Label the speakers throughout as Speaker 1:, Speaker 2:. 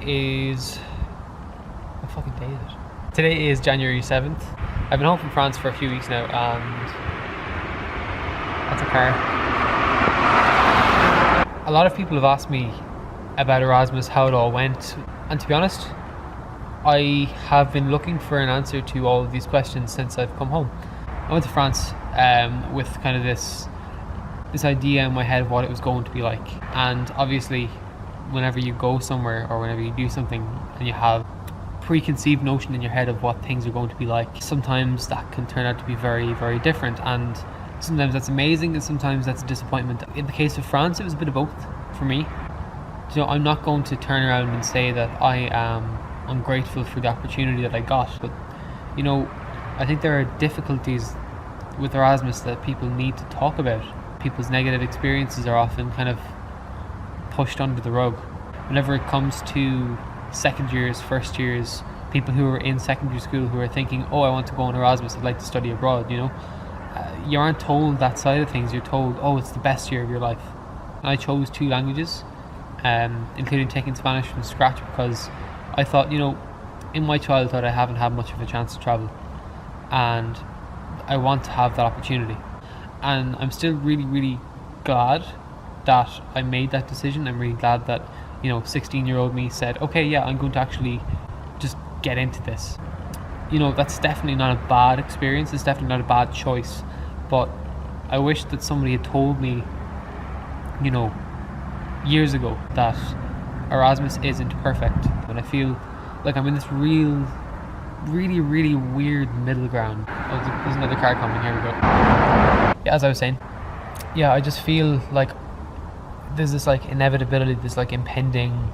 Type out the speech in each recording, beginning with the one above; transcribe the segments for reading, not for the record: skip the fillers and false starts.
Speaker 1: is... what fucking day is it? Today is January 7th. I've been home from France for a few weeks now, and that's a car. A lot of people have asked me about Erasmus, how it all went, and to be honest, I have been looking for an answer to all of these questions since I've come home. I went to France with kind of this idea in my head of what it was going to be like, and obviously whenever you go somewhere or whenever you do something and you have preconceived notion in your head of what things are going to be like, sometimes that can turn out to be very, very different, and sometimes that's amazing and sometimes that's a disappointment. In the case of France, it was a bit of both for me. You know, I'm not going to turn around and say that I am ungrateful for the opportunity that I got, but you know, I think there are difficulties with Erasmus that people need to talk about. People's negative experiences are often kind of pushed under the rug. Whenever it comes to second years, first years, people who are in secondary school who are thinking, oh, I want to go on Erasmus, I'd like to study abroad, you know, you aren't told that side of things. You're told, oh, it's the best year of your life. And I chose 2 languages, including taking Spanish from scratch, because I thought, you know, in my childhood I haven't had much of a chance to travel, and I want to have that opportunity. And I'm still really, really glad that I made that decision. I'm really glad that, you know, 16-year-old me said, okay, yeah, I'm going to actually just get into this. You know, that's definitely not a bad experience. It's definitely not a bad choice. But I wish that somebody had told me, you know, years ago that Erasmus isn't perfect. And I feel like I'm in this really, really weird middle ground. Oh, there's another car coming. Here we go. Yeah, as I was saying, yeah, I just feel like there's this like inevitability, this like impending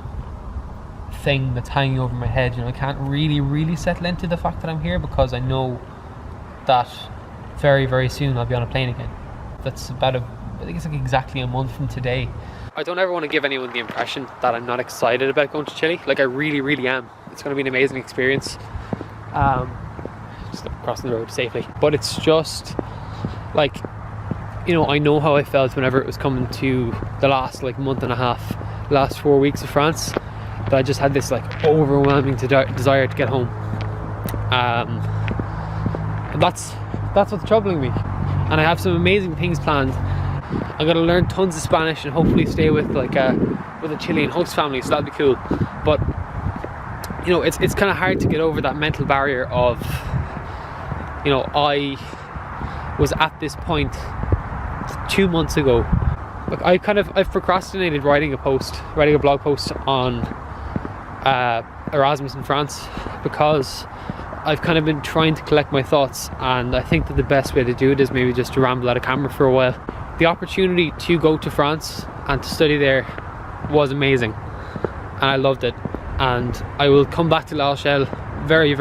Speaker 1: thing that's hanging over my head. You know, I can't really settle into the fact that I'm here, because I know that very, very soon I'll be on a plane again. That's about I think it's like exactly a month from today. I don't ever want to give anyone the impression that I'm not excited about going to Chile. Like, I really am. It's going to be an amazing experience. Just crossing the road safely. But it's just like, you know, I know how I felt whenever it was coming to the last like month and a half, last 4 weeks of France, that I just had this like overwhelming desire to get home. And that's what's troubling me. And I have some amazing things planned. I'm gonna learn tons of Spanish and hopefully stay with like a Chilean host family, so that'll be cool. But you know, it's kind of hard to get over that mental barrier of, you know, I was at this point 2 months ago. Like, I've procrastinated writing a blog post on Erasmus in France, because I've kind of been trying to collect my thoughts, and I think that the best way to do it is maybe just to ramble at a camera for a while. The opportunity to go to France and to study there was amazing, and I loved it, and I will come back to La Rochelle very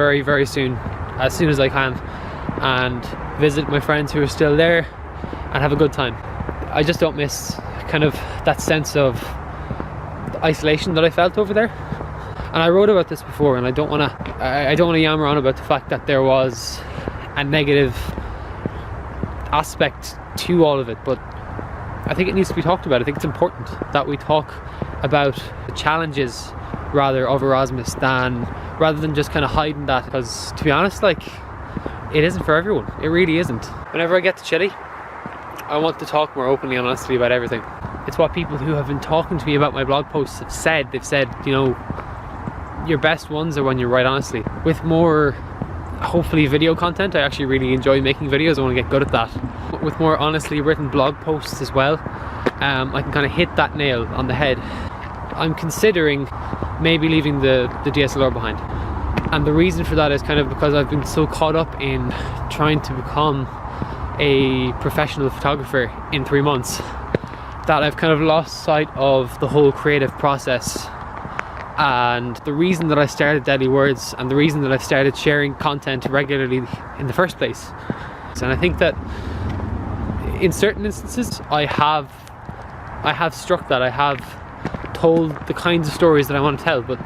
Speaker 1: soon as I can, and visit my friends who are still there and have a good time. I just don't miss kind of that sense of isolation that I felt over there. And I wrote about this before, and I don't want to yammer on about the fact that there was a negative aspect to all of it, but I think it needs to be talked about. I think it's important that we talk about the challenges rather of Erasmus, rather than just kind of hiding that, because to be honest, like, it isn't for everyone. It really isn't. Whenever I get to Chile, I want to talk more openly and honestly about everything. It's what people who have been talking to me about my blog posts have said. They've said, you know, your best ones are when you write honestly. With more, hopefully, video content. I actually really enjoy making videos. I want to get good at that. With more honestly written blog posts as well, I can kind of hit that nail on the head. I'm considering maybe leaving the DSLR behind. And the reason for that is kind of because I've been so caught up in trying to become a professional photographer in 3 months that I've kind of lost sight of the whole creative process. And the reason that I started Deadly Words, and the reason that I've started sharing content regularly in the first place. And I think that in certain instances I have struck that. I have told the kinds of stories that I want to tell, but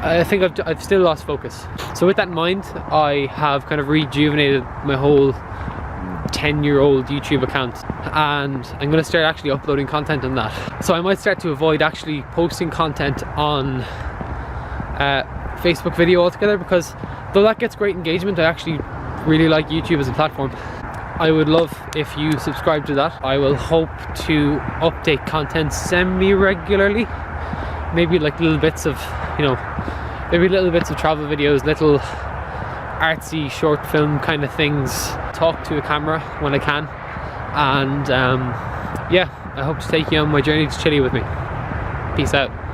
Speaker 1: I think I've still lost focus. So with that in mind, I have kind of rejuvenated my whole 10-year-old YouTube account, and I'm going to start actually uploading content on that. So I might start to avoid actually posting content on Facebook video altogether, because though that gets great engagement, I actually really like YouTube as a platform. I would love if you subscribe to that. I will hope to update content semi-regularly, maybe like little bits of, you know, maybe little bits of travel videos, little artsy short film kind of things, talk to a camera when I can, and yeah, I hope to take you on my journey to Chile with me. Peace out.